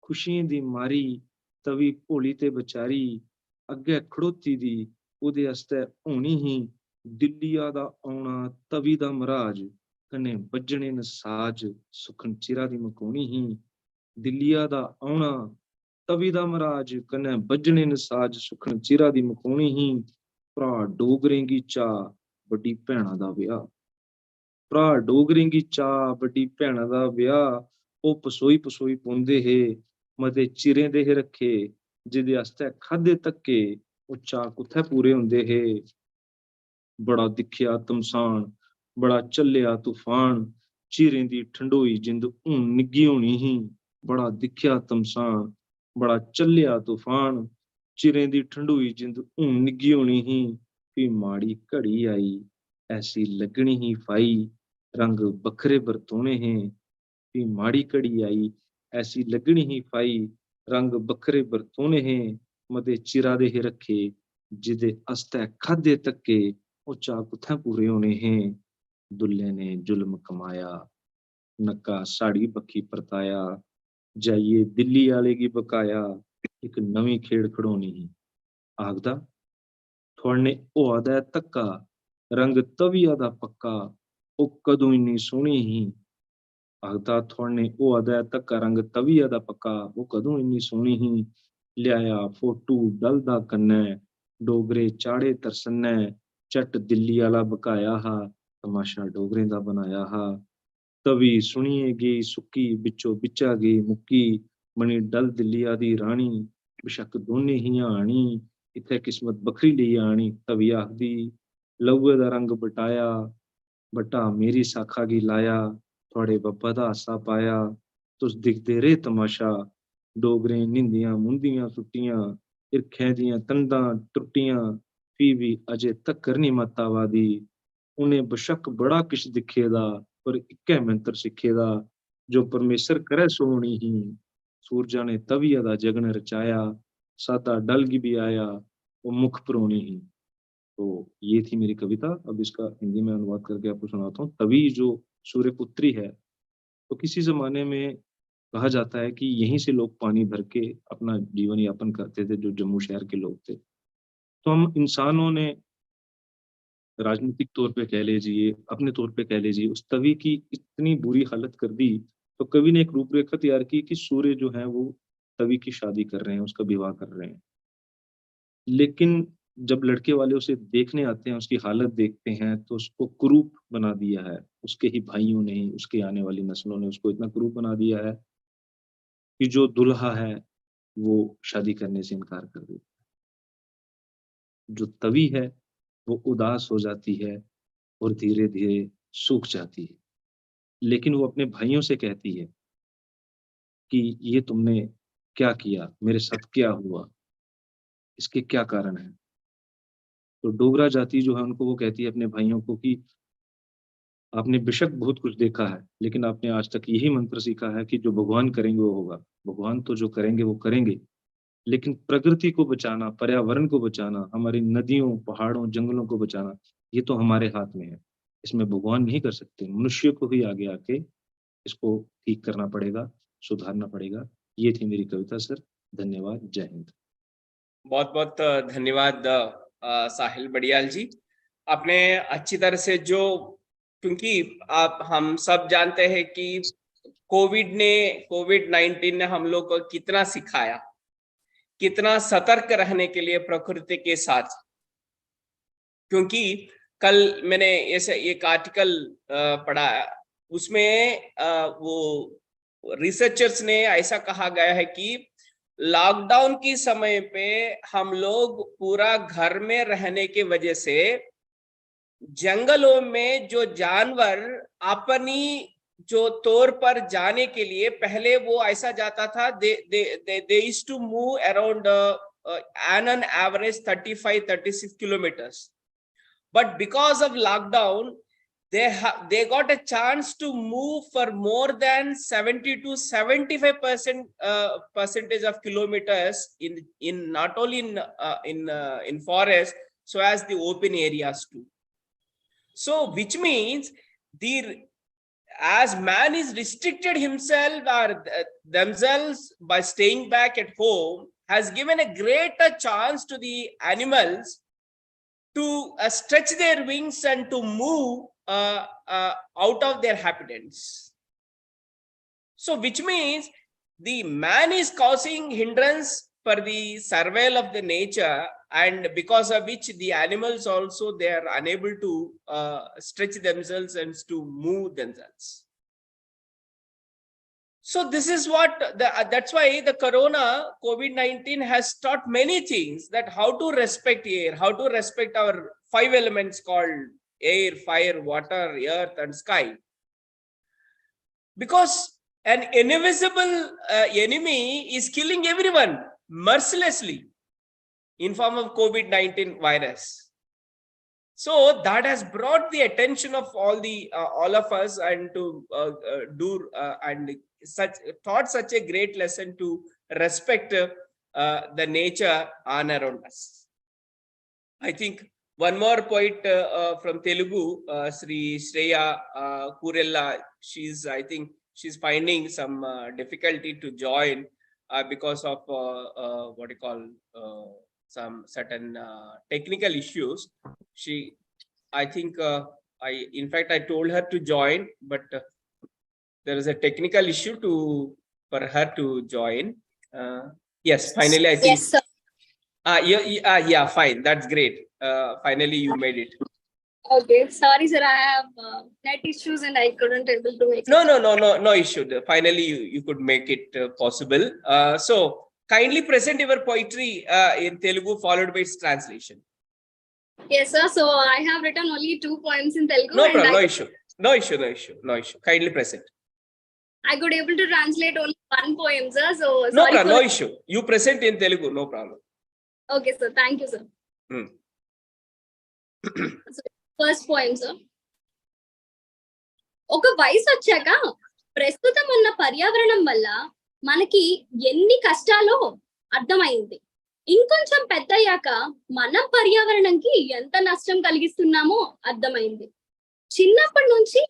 Speaker 4: खुशी दी मारी तवी भोली ते बेचारी, अग्गे खड़ोती दी उदे आस्ते होनी ही। दिल्लिया दा आउणा तवी दा मराज, कन्ने बजने न साज, सुखन चिरा दी मकोनी ही। दिल्लिया दा आउणा तवी दा मराज, कन्ने बजने न साज, सुखन चिरा दी मकोनी ही। भरा डोगरें गी चा, बड़ी भैणा दा विआह। भरा डोगरें गी चा, बड़ी भैणा दा विआह। ओ पसोई पसोई पौंदे हे, मते चिरें दे हे रखे, जिदे आस्ते खादे धक्के, ओ चा कुत्थै पूरे हुंदे हे। बड़ा दिखिया तमसान, बड़ा चलिया तूफान, चिरें दी ठंडोई जिंद हून निग्गी होनी ही। बड़ा दिखिया तमसान, बड़ा चलिया तूफान, चिरें दी ठंडोई जिंद हून निग्गी होनी ही। भी माड़ी घड़ी आई, ऐसी लगनी ही फाई, रंग बखरे बरतोने हैं। भी माड़ी घड़ी आई, ऐसी लगनी ही फाई, रंग बखरे बरतोने हैं। मते चिरा दे हे रखे, जिदे आस्ते खादे धक्के, ओ चा कुत्थै पूरे होने हैं। दुल्ले ने जुल्म कमाया, नक्का साड़ी बक्खी परताया, जाइए दिल्ली आले गी बकाया, एक नवीं खेड़ खड़ोनी ही। आखदा थुआने होआ दा धक्का, रंग तविया दा पक्का, ओ कदों इन्नी सोहनी ही। आखदा थुआने होआ दा धक्का, रंग तविया दा पक्का, ओ कदों इन्नी सोहनी ही। लिआया फोटू डल दा कन्नै, डोगरे चाढ़े तरसन्नै, झट दिल्ली आला बकाया हा, तमाशा डोगरें दा बनाया हा। तवी सुनिए गई सुक्की, बिचो बिचा गई मुक्की, मनी डल दिल्लिया दी रानी, बेशक दोने ही आनी, इत्थे किस्मत बखरी लेई आनी। तवी आखदी लौए दा रंग बटाया, बटा मेरी साखा गी लाया, थुआड़े बब्बा दा हासा पाया, तुस दिखदे रेह् तमाशा। डोगरें निंदियां मुंदियां सुट्टियां, हिरखें दियां तंदां टुट्टियां, फ्ही भी अजे तक्कर नी मत आवा दी। उ'नें बशक बड़ा किश दिक्खे दा, पर इक्कै मंत्र सिक्खे दा, जो परमेसर करे सो होनी ही। सूरजा ने तविया दा जगन रचाया, सादा डल गी भी आया, वो मुख परोनी ही। तो ये थी मेरी कविता। अब इसका हिंदी में अनुवाद करके आपको सुनाता हूँ। तवी जो सूर्यपुत्री है, तो किसी जमाने में कहा जाता है कि यहीं से लोग पानी भर के अपना जीवन यापन करते थे, जो जम्मू शहर के लोग थे। तो हम इंसानों ने राजनीतिक तौर पे कह लीजिए, अपने तौर पे कह लीजिए, उस तवी की इतनी बुरी हालत कर दी, तो कवि ने एक रूपरेखा तैयार की कि सूर्य जो है वो तवी की शादी कर रहे हैं, उसका विवाह कर रहे हैं। लेकिन जब लड़के वाले उसे देखने आते हैं, उसकी हालत देखते हैं, तो उसको कुरूप बना दिया है। उसके ही भाइयों ने, उसकी आने वाली नस्लों ने उसको इतना कुरूप बना दिया है कि जो दुल्हा है, वो शादी करने से इनकार कर देता है। जो तवी है, वो उदास हो जाती है और धीरे-धीरे सूख जाती है। लेकिन वो अपने भाइयों से कहती है कि ये तुमने क्या किया? मेरे साथ क्या हुआ? इसके क्या कारण हैं? तो डोगरा जाति जो है उनको वो कहती है अपने भाइयों को कि आपने बेशक बहुत कुछ देखा है, लेकिन आपने आज तक यही मंत्र सीखा है कि जो भगवान करेंगे वो होगा। भगवान तो जो करेंगे वो करेंगे, लेकिन प्रकृति को बचाना, पर्यावरण को बचाना, हमारी नदियों, पहाड़ों, जंगलों को बचाना, ये तो हमारे हाथ में है। इसमें भगवान नहीं कर सकते, मनुष्य को ही आगे आके इसको ठीक करना पड़ेगा, सुधारना पड़ेगा। ये थी मेरी कविता सर। धन्यवाद। जय हिंद।
Speaker 1: बहुत बहुत धन्यवाद साहिल बड़ियाल जी। आपने अच्छी तरह से जो, क्योंकि आप हम सब जानते हैं कि कोविड-19 ने हम लोग को कितना सिखाया, कितना सतर्क रहने के लिए प्रकृति के साथ। क्योंकि कल मैंने ऐसे एक आर्टिकल पढ़ा, उसमें वो रिसर्चर्स ने ऐसा कहा गया है कि लॉकडाउन की समय पे हम लोग पूरा घर में रहने के वजह से जंगलों में जो जानवर अपनी जो तौर पर जाने के लिए पहले वो ऐसा जाता था, they used to move around on an average 35-36 kilometers. But because of lockdown, they got a chance to move for more than 70 to 75% percentage of kilometers in not only in forest, so as the open areas too. So which means as man is restricted himself or themselves by staying back at home, has given a greater chance to the animals to stretch their wings and to move out of their habitats. So which means the man is causing hindrance for the survival of the nature, and because of which the animals also, they are unable to stretch themselves and to move themselves. So this is what that's why the COVID-19 has taught many things, that how to respect air, how to respect our 5 elements called air, fire, water, earth, and sky. Because an invisible enemy is killing everyone mercilessly in form of COVID-19 virus. So that has brought the attention of all of us, and to do and taught such a great lesson to respect the nature on around us. I think one more poet from Telugu, Sri Shreya Kurella, I think she's finding some difficulty to join because of what you call some certain technical issues. I think in fact I told her to join, but there is a technical issue for her to join. Yes, finally I think.
Speaker 5: Yes, sir.
Speaker 1: Yeah, fine. That's great. Finally you made it.
Speaker 5: Okay, sorry, sir. I have net issues and I couldn't able to make it.
Speaker 1: No issue. Finally you could make it possible. So kindly present your poetry in Telugu followed by its translation.
Speaker 5: Yes, sir. So I have written only 2 poems in Telugu.
Speaker 1: No
Speaker 5: and
Speaker 1: problem. No issue. Kindly present.
Speaker 5: I could able to translate only 1 poem, sir. So
Speaker 1: No
Speaker 5: sorry
Speaker 1: problem.
Speaker 5: for
Speaker 1: No issue. You present in Telugu. No problem.
Speaker 5: Okay, sir. Thank you, sir. So, first poem, sir. ఒక వయసు వచ్చాక ప్రస్తుతం ఉన్న పర్యావరణం వల్ల మనకి ఎన్ని కష్టాలో అర్థమైంది. ఇంకొంచెం పెద్దయ్యాక మనం పర్యావరణంకి ఎంత నష్టం కలిగిస్తున్నామో అర్థమైంది. చిన్నప్పటి నుంచి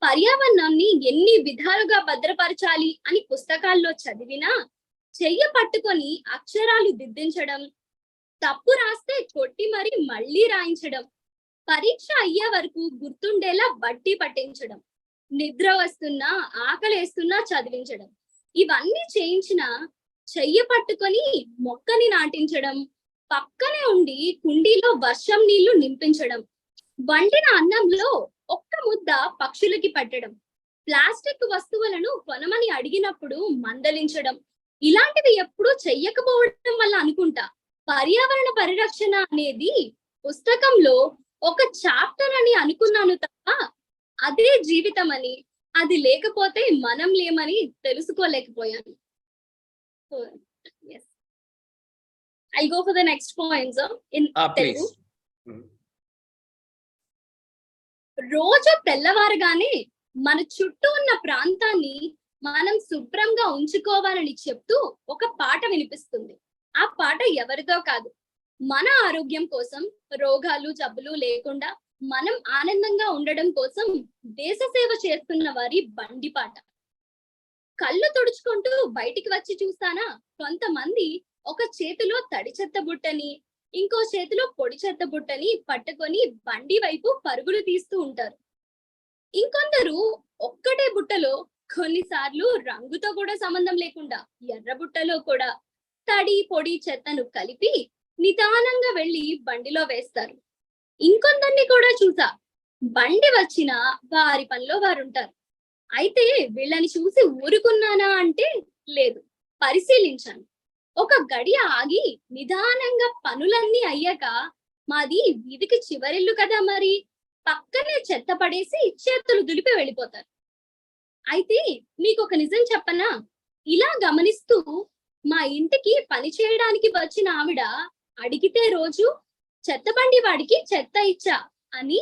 Speaker 5: పర్యావరణాన్ని ఎన్ని విధాలుగా భద్రపరచాలి అని పుస్తకాల్లో చదివినా చెయ్య పట్టుకొని అక్షరాలు దిద్దించడం, తప్పు రాస్తే కొట్టి మరి మళ్ళీ రాయించడం, పరీక్ష అయ్యే వరకు గుర్తుండేలా బట్టి పట్టించడం, నిద్ర వస్తున్నా ఆకలేస్తున్నా చదివించడం, ఇవన్నీ చేయించిన చెయ్యి పట్టుకొని మొక్కని నాటించడం, పక్కనే ఉండి కుండీలో వర్షం నీళ్లు నింపించడం, వండిన అన్నంలో ఒక్క ముద్ద పక్షులకి పెట్టడం, ప్లాస్టిక్ వస్తువులను కొనమని అడిగినప్పుడు మందలించడం, ఇలాంటివి ఎప్పుడూ చెయ్యకపోవడం వల్ల అనుకుంటా పర్యావరణ పరిరక్షణ అనేది పుస్తకంలో ఒక చాప్టర్ అని అనుకున్నాను తప్ప అదే జీవితం అని, అది లేకపోతే మనం లేమని తెలుసుకోలేకపోయాను. I'll go for the next point, sir, in
Speaker 1: Please.
Speaker 5: Telugu. రోజు తెల్లవారుగానే మన చుట్టూ ఉన్న ప్రాంతాన్ని మనం శుభ్రంగా ఉంచుకోవాలని చెప్తూ ఒక పాట వినిపిస్తుంది. ఆ పాట ఎవరితో కాదు, మన ఆరోగ్యం కోసం, రోగాలు జబ్బులు లేకుండా మనం ఆనందంగా ఉండడం కోసం దేశ సేవ చేస్తున్న వారి బండి పాట. కళ్ళు తుడుచుకుంటూ బయటికి వచ్చి చూస్తానా, కొంతమంది ఒక చేతిలో తడి చెత్త బుట్టని, ఇంకో చేతిలో పొడి చెత్త బుట్టని పట్టుకొని బండి వైపు పరుగులు తీస్తూ ఉంటారు. ఇంకొందరు ఒక్కటే బుట్టలో, కొన్నిసార్లు రంగుతో కూడా సంబంధం లేకుండా ఎర్ర బుట్టలో కూడా తడి పొడి చెత్తను కలిపి నిదానంగా వెళ్లి బండిలో వేస్తారు. ఇంకొందరిని కూడా చూసా, బండి వచ్చినా వారి పనిలో వారు ఉంటారు. అయితే వీళ్ళని చూసి ఊరుకున్నానా అంటే లేదు, పరిశీలించాను. ఒక గడియ ఆగి నిదానంగా పనులన్నీ అయ్యాక, మాది వీధికి చివరిల్లు కదా మరి, పక్కనే చెత్త పడేసి చేతులు దులిపి వెళ్ళిపోతారు. అయితే మీకు ఒక నిజం చెప్పనా, ఇలా గమనిస్తూ మా ఇంటికి పని చేయడానికి వచ్చిన ఆవిడ అడిగితే రోజు చెత్త బండి వాడికి చెత్త ఇచ్చా అని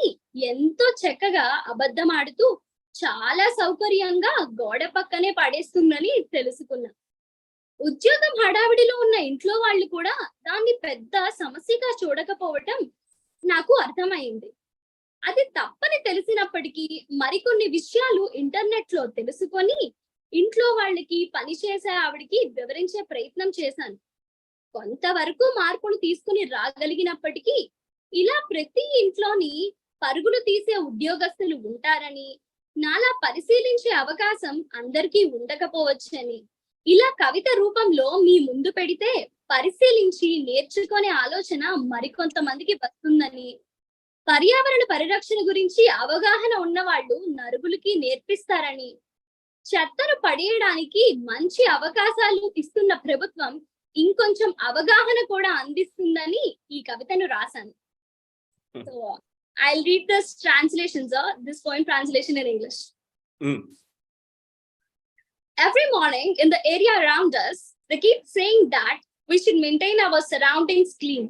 Speaker 5: ఎంతో చక్కగా అబద్ధం ఆడుతూ చాలా సౌకర్యంగా గోడ పక్కనే పడేస్తుందని తెలుసుకున్నా. ఉద్యోగం హడావిడిలో ఉన్న ఇంట్లో వాళ్ళు కూడా దాన్ని పెద్ద సమస్యగా చూడకపోవటం నాకు అర్థమైంది. అది తప్పని తెలిసినప్పటికీ మరికొన్ని విషయాలు ఇంటర్నెట్ లో తెలుసుకొని ఇంట్లో వాళ్ళకి, పని చేసే ఆవిడికి వివరించే ప్రయత్నం చేశాను. కొంతవరకు మార్పులు తీసుకుని రాగలిగినప్పటికీ ఇలా ప్రతి ఇంట్లోని పరుగులు తీసే ఉద్యోగస్తులు ఉంటారని, నాలా పరిశీలించే అవకాశం అందరికీ ఉండకపోవచ్చని ఇలా కవిత రూపంలో మీ ముందు పెడితే పరిశీలించి నేర్చుకునే ఆలోచన మరికొంతమందికి వస్తుందని, పర్యావరణ పరిరక్షణ గురించి అవగాహన ఉన్న వాళ్ళు నలుగురికి నేర్పిస్తారని, చెత్తను పడేయడానికి మంచి అవకాశాలు ఇస్తున్న ప్రభుత్వం ఇంకొంచెం అవగాహన కూడా అందిస్తుందని ఈ కవితను రాశాను. So I'll read this translation, sir. This poem translation in English. Every morning in the area around us, they keep saying that we should maintain our surroundings clean.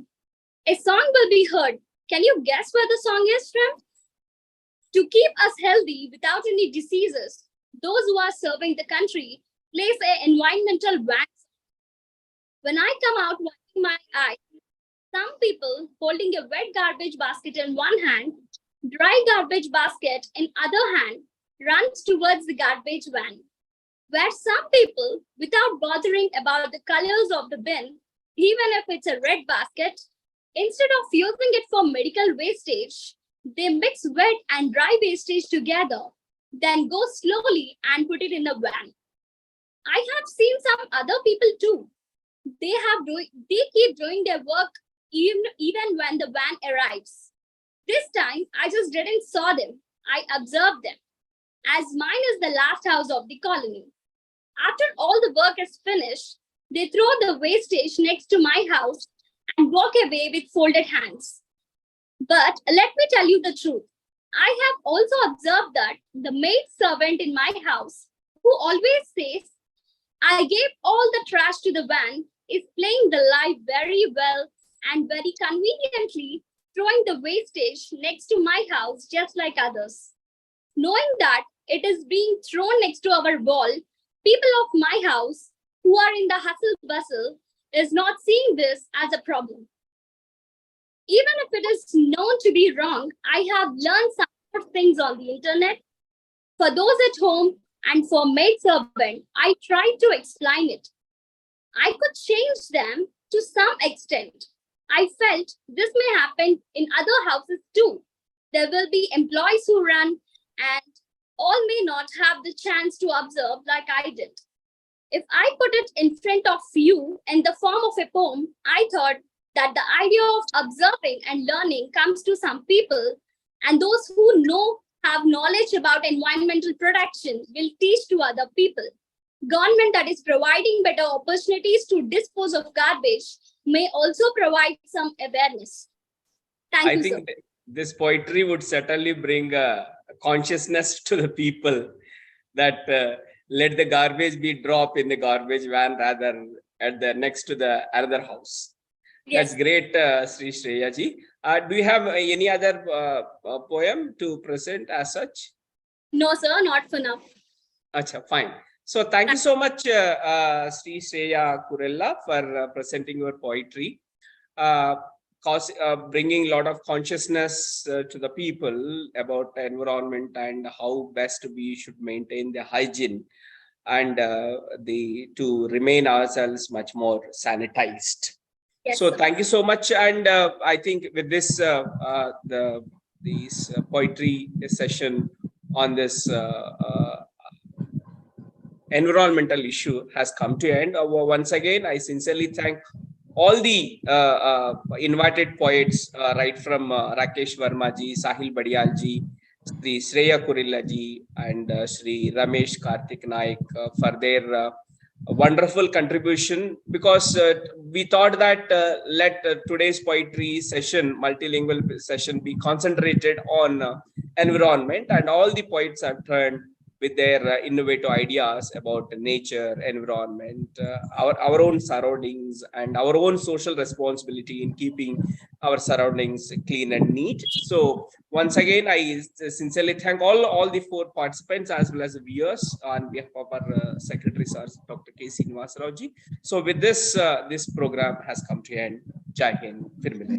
Speaker 5: A song will be heard. Can you guess where the song is from? To keep us healthy without any diseases, those who are serving the country place an environmental wax. When I come out wiping my eyes, some people holding a wet garbage basket in one hand, dry garbage basket in other hand, runs towards the garbage van, where some people, without bothering about the colors of the bin, even if it's a red basket, instead of using it for medical wastage, they mix wet and dry wastage together, then go slowly and put it in the van. I have seen some other people too. They keep doing their work even when the van arrives. This time, I just didn't saw them. I observed them, as mine is the last house of the colony. After all the work is finished, they throw the wastage next to my house and walk away with folded hands. But let me tell you the truth. I have also observed that the maid servant in my house, who always says, I gave all the trash to the van, is playing the life very well and very conveniently throwing the wastage next to my house just like others. Knowing that it is being thrown next to our wall, people of my house who are in the hustle bustle is not seeing this as a problem. Even if it is known to be wrong, I have learned some more things on the internet. For those at home and for maid servant, I tried to explain it. I could change them to some extent. I felt this may happen in other houses too. There will be employees who run, and all may not have the chance to observe like I did. If I put it in front of you in the form of a poem, I thought that the idea of observing and learning comes to some people, and those who have knowledge about environmental protection will teach to other people. Government that is providing better opportunities to dispose of garbage may also provide some awareness. Thank
Speaker 1: I
Speaker 5: you,
Speaker 1: think
Speaker 5: sir.
Speaker 1: this poetry would certainly bring a consciousness to the people that let the garbage be dropped in the garbage van rather at the next to the another house.
Speaker 5: Yes.
Speaker 1: That's great, Sri Shreya ji. Do you have any other poem to present as such?
Speaker 5: No, sir, not for now.
Speaker 1: Acha, fine. So thank you so much, Sri Shreya Kurella, for presenting your poetry, bringing a lot of consciousness to the people about the environment and how best we should maintain the hygiene and to remain ourselves much more sanitized.
Speaker 5: Yes,
Speaker 1: So
Speaker 5: sir.
Speaker 1: thank you so much, and I think with this poetry session on this environmental issue has come to an end. Once again, I sincerely thank all the invited poets, right from Rakesh Verma ji, Sahil Badiyal ji, Sri Shreya Kurilla ji, and Sri Ramesh Karthik Naik for their wonderful contribution, because we thought that let today's poetry session, multilingual session, be concentrated on environment, and all the poets have turned with their innovative ideas about nature, environment, our own surroundings, and our own social responsibility in keeping our surroundings clean and neat. So once again, I sincerely thank all the four participants as well as the viewers on behalf of our Secretary Sir, Dr. K. Srinivasarao ji. So with this, this program has come to an end. Jai Hind. Fir milenge.